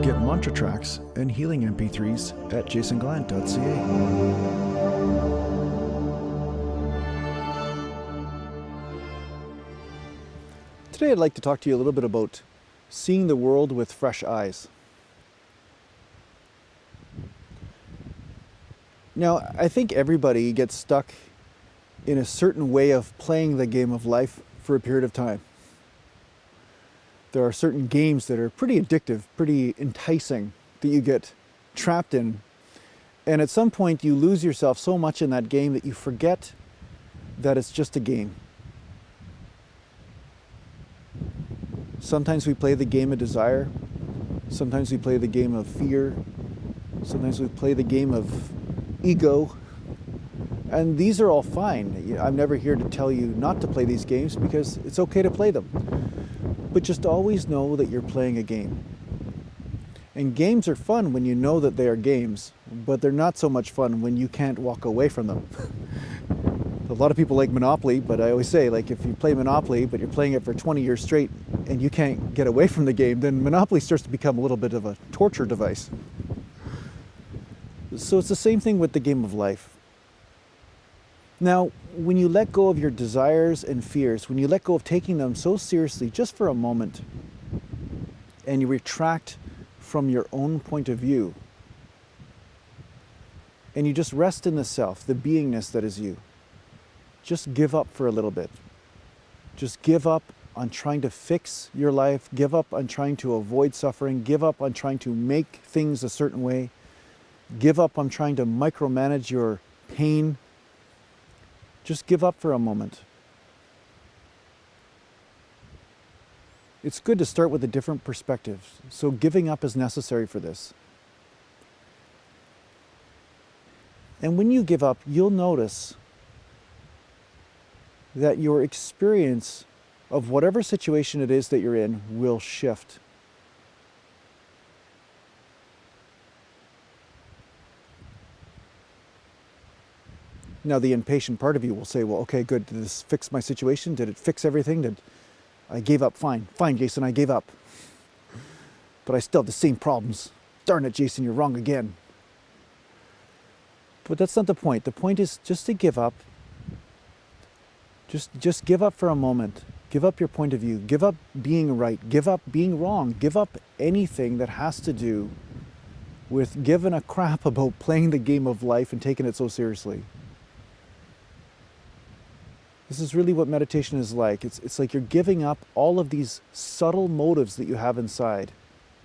Get mantra tracks and healing MP3s at JasonGallant.ca. Today I'd like to talk to you a little bit about seeing the world with fresh eyes. Now, I think everybody gets stuck in a certain way of playing the game of life for a period of time. There are certain games that are pretty addictive, pretty enticing, that you get trapped in. And at some point you lose yourself so much in that game that you forget that it's just a game. Sometimes we play the game of desire. Sometimes we play the game of fear. Sometimes we play the game of ego. And these are all fine. I'm never here to tell you not to play these games because it's okay to play them. But just always know that you're playing a game. And games are fun when you know that they are games, but they're not so much fun when you can't walk away from them. A lot of people like Monopoly, but I always say, like, if you play Monopoly, but you're playing it for 20 years straight and you can't get away from the game, then Monopoly starts to become a little bit of a torture device. So it's the same thing with the game of life. Now, when you let go of your desires and fears, when you let go of taking them so seriously just for a moment, and you retract from your own point of view, and you just rest in the self, the beingness that is you, just give up for a little bit. Just give up on trying to fix your life, give up on trying to avoid suffering, give up on trying to make things a certain way, give up on trying to micromanage your pain. Just give up for a moment. It's good to start with a different perspective, so giving up is necessary for this. And when you give up, you'll notice that your experience of whatever situation it is that you're in will shift. Now, the impatient part of you will say, well, okay, good. Did this fix my situation? Did it fix everything? I gave up? Fine. Fine, Jason, I gave up. But I still have the same problems. Darn it, Jason, you're wrong again. But that's not the point. The point is just to give up. Just give up for a moment. Give up your point of view. Give up being right. Give up being wrong. Give up anything that has to do with giving a crap about playing the game of life and taking it so seriously. This is really what meditation is like. It's like you're giving up all of these subtle motives that you have inside,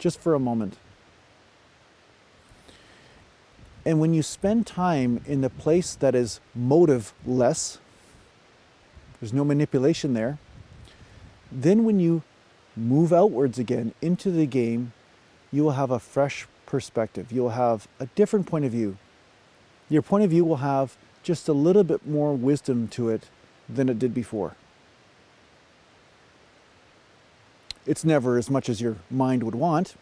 just for a moment. And when you spend time in the place that is motiveless, there's no manipulation there, then when you move outwards again into the game, you will have a fresh perspective. You'll have a different point of view. Your point of view will have just a little bit more wisdom to it than it did before. It's never as much as your mind would want,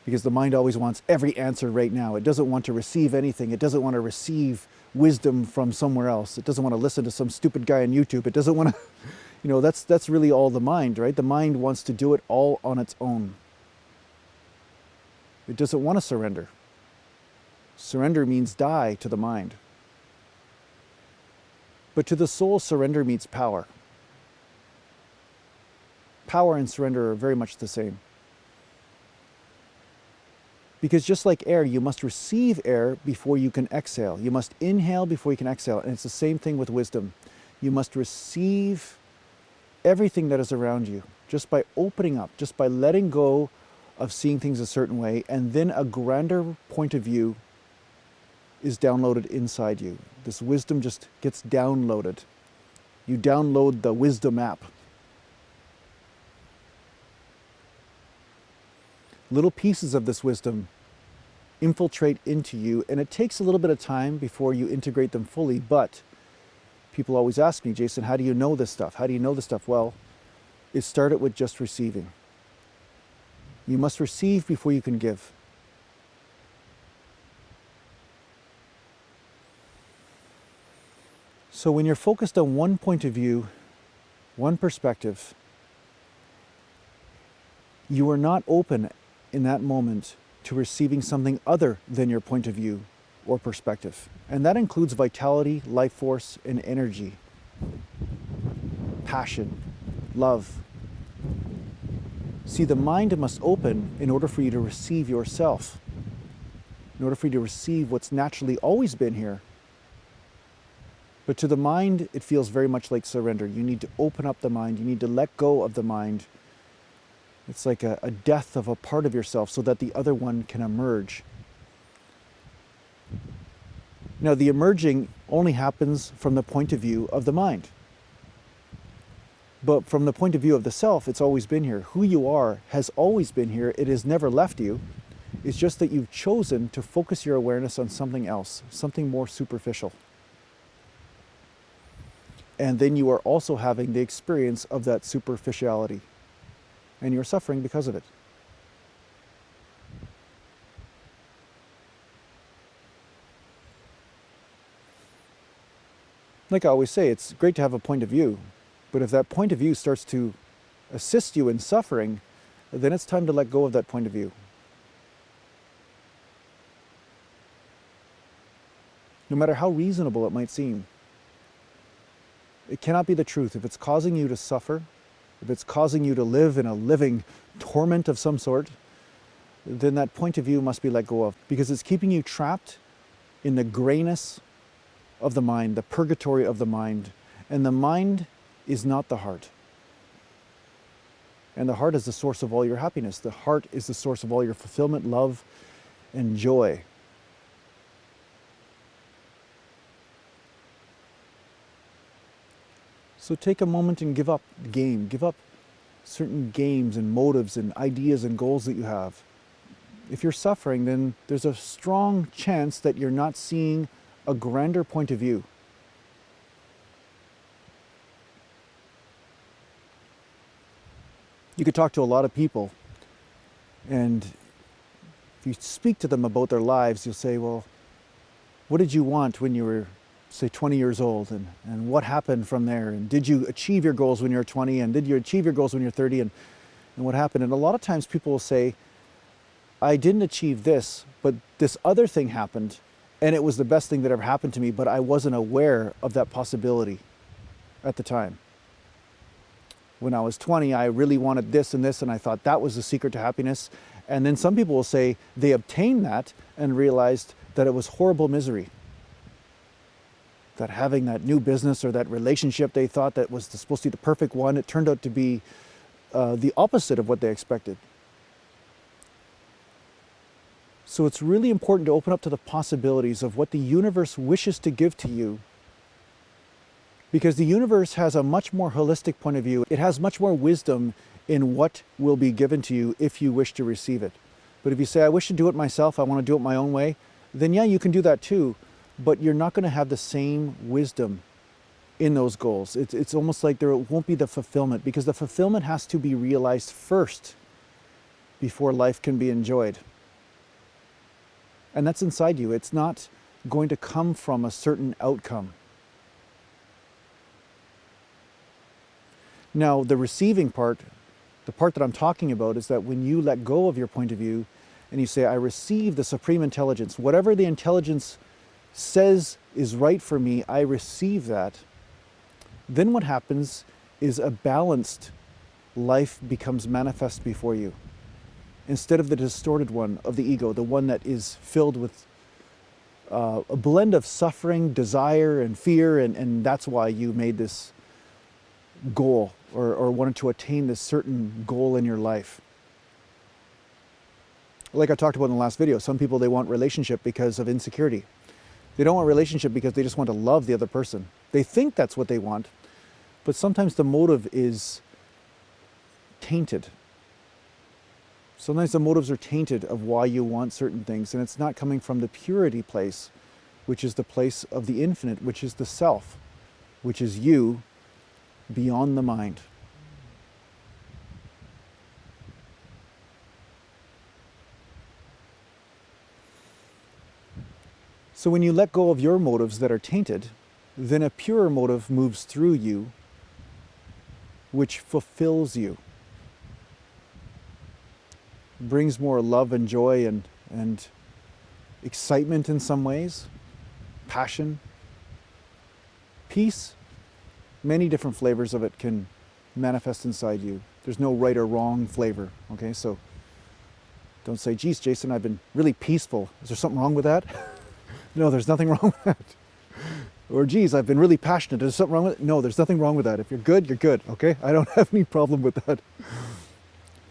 because the mind always wants every answer right now. It doesn't want to receive anything. It doesn't want to receive wisdom from somewhere else. It doesn't want to listen to some stupid guy on YouTube. It doesn't want to, that's really all the mind, right? The mind wants to do it all on its own. It doesn't want to surrender. Surrender means die to the mind. But to the soul, surrender means power. Power and surrender are very much the same. Because just like air, you must receive air before you can exhale. You must inhale before you can exhale. And it's the same thing with wisdom. You must receive everything that is around you just by opening up, just by letting go of seeing things a certain way, and then a grander point of view is downloaded inside you. This wisdom just gets downloaded. You download the wisdom app. Little pieces of this wisdom infiltrate into you, and it takes a little bit of time before you integrate them fully, but people always ask me, Jason, how do you know this stuff? How do you know this stuff? Well, it started with just receiving. You must receive before you can give. So when you're focused on one point of view, one perspective, you are not open in that moment to receiving something other than your point of view or perspective. And that includes vitality, life force, and energy, passion, love. See, the mind must open in order for you to receive yourself, in order for you to receive what's naturally always been here. But to the mind, it feels very much like surrender. You need to open up the mind. You need to let go of the mind. It's like a death of a part of yourself so that the other one can emerge. Now, the emerging only happens from the point of view of the mind. But from the point of view of the self, it's always been here. Who you are has always been here. It has never left you. It's just that you've chosen to focus your awareness on something else, something more superficial. And then you are also having the experience of that superficiality. And you're suffering because of it. Like I always say, it's great to have a point of view. But if that point of view starts to assist you in suffering, then it's time to let go of that point of view. No matter how reasonable it might seem. It cannot be the truth. If it's causing you to suffer, if it's causing you to live in a living torment of some sort, then that point of view must be let go of, because it's keeping you trapped in the grayness of the mind, the purgatory of the mind. And the mind is not the heart. And the heart is the source of all your happiness. The heart is the source of all your fulfillment, love, and joy. So take a moment and give up the game. Give up certain games and motives and ideas and goals that you have. If you're suffering, then there's a strong chance that you're not seeing a grander point of view. You could talk to a lot of people, and if you speak to them about their lives, you'll say, well, what did you want when you were, say, 20 years old, and what happened from there? And did you achieve your goals when you were 20? And did you achieve your goals when you're 30? And what happened? And a lot of times people will say, I didn't achieve this, but this other thing happened, and it was the best thing that ever happened to me, but I wasn't aware of that possibility at the time. When I was 20, I really wanted this and this, and I thought that was the secret to happiness. And then some people will say they obtained that and realized that it was horrible misery. That having that new business or that relationship they thought that was supposed to be the perfect one, it turned out to be the opposite of what they expected. So it's really important to open up to the possibilities of what the universe wishes to give to you, because the universe has a much more holistic point of view. It has much more wisdom in what will be given to you if you wish to receive it. But if you say, I wish to do it myself, I want to do it my own way, then yeah, you can do that too, but you're not going to have the same wisdom in those goals. It's almost like there won't be the fulfillment, because the fulfillment has to be realized first before life can be enjoyed. And that's inside you. It's not going to come from a certain outcome. Now, the receiving part, the part that I'm talking about, is that when you let go of your point of view and you say, I receive the supreme intelligence, whatever the intelligence says is right for me, I receive that. Then what happens is a balanced life becomes manifest before you, instead of the distorted one of the ego, the one that is filled with a blend of suffering, desire, and fear, and that's why you made this goal or wanted to attain this certain goal in your life. Like I talked about in the last video, some people, they want relationship because of insecurity. They don't want relationship because they just want to love the other person. They think that's what they want, but sometimes the motive is tainted. Sometimes the motives are tainted of why you want certain things, and it's not coming from the purity place, which is the place of the infinite, which is the self, which is you beyond the mind. So when you let go of your motives that are tainted, then a purer motive moves through you, which fulfills you. brings more love and joy and excitement in some ways, passion, peace. Many different flavors of it can manifest inside you. There's no right or wrong flavor, okay? So don't say, geez, Jason, I've been really peaceful. Is there something wrong with that? No, there's nothing wrong with that. Or, geez, I've been really passionate. Is there something wrong with it? No, there's nothing wrong with that. If you're good, you're good, okay? I don't have any problem with that.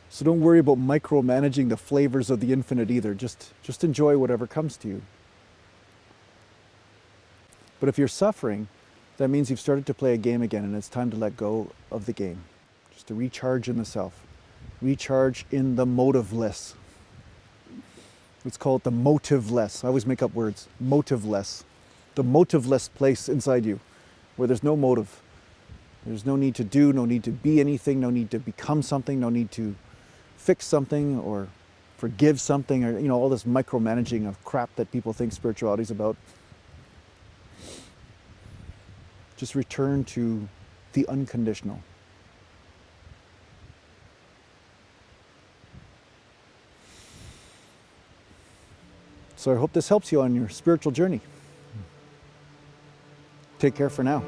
So don't worry about micromanaging the flavors of the infinite either. Just enjoy whatever comes to you. But if you're suffering, that means you've started to play a game again, and it's time to let go of the game. Just to recharge in the self. Recharge in the motiveless. Let's call it the motiveless. I always make up words. Motiveless. The motiveless place inside you, where there's no motive. There's no need to do, no need to be anything, no need to become something, no need to fix something or forgive something, or all this micromanaging of crap that people think spirituality is about. Just return to the unconditional. So I hope this helps you on your spiritual journey. Take care for now.